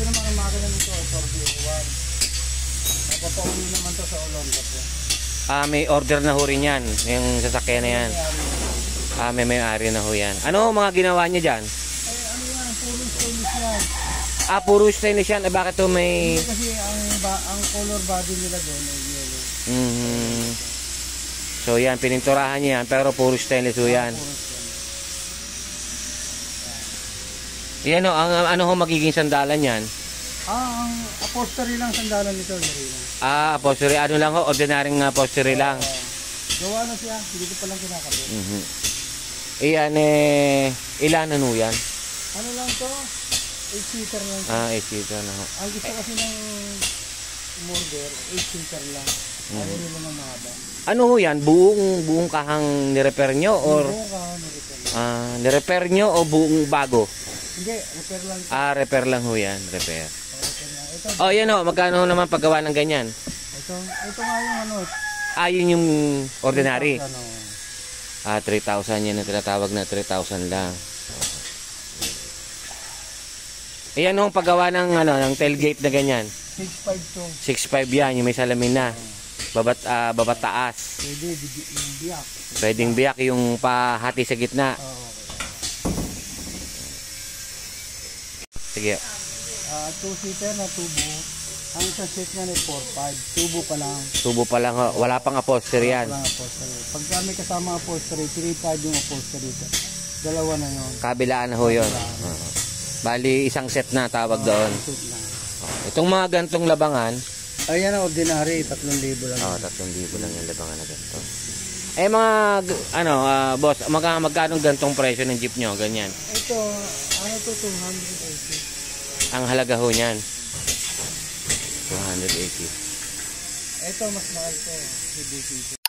Ito naman ang makina nito, 401. Napapauli naman to sa Olonga po. May order na ho rin yan, yung sasakyan na yan. May may-ari na ho yan. Ano mga ginawa niya dyan? Ay, ano yan, puro stainless yan. Puro stainless yan. Bakit to may... Hindi kasi ang color body nila doon ay yellow. So yan, pininturahan niya yan, pero puro stainless ho yan. Yan o, ano ho magiging sandalan yan? Ang upholstery lang sandalan nito, Marina. Upholstery. Ano lang ho, ordinaryong upholstery lang. Gawa na siya, hindi ko palang kinakabit. Iyan ilan ano yan? Ano lang to? 8-seater lang. 8-seater na ho. Ang gusto kasi ng model, 8-seater lang. Ayaw nila ng mahaba. Ano ho yan? Buong kahang nirepair nyo? Or Buong kahang nirepair. Nirepair nyo o buong bago? Hindi, repair lang. Repair lang ho yan. Repair. Ito, Yan ho. Magkano ho naman paggawa ng ganyan? ito nga yung ano. Yun yung ordinary. 3,000. 3,000 yan ang tinatawag na 3,000 lang. Ayan ho, paggawa ng, ng tailgate na ganyan. 6.5 to. 6.5 yan, yung may salamin na. Babat taas. Pwede, biyak. Pwedeng biyak yung pahati sa gitna. Sige. 2-seater na tubo. Ang isang seat nga na 4.5. Tubo pa lang. Tubo pa lang ho. Wala pang upholstery yan. Wala pang upholstery. Pag may kasama upholstery, 3.5 yung upholstery. Dalawa na yun. Kabilaan na ho yun. Bali, isang set na tawag doon. Itong mga gantong labangan. Ayan ang ordinary, 3,000 lang. 3,000 lang yung labangan na ganito. Boss, magkano gantong presyo ng jeep nyo? Ganyan. Ito, 280. Ang halaga ho niyan. 280. Ito, mas mahal to.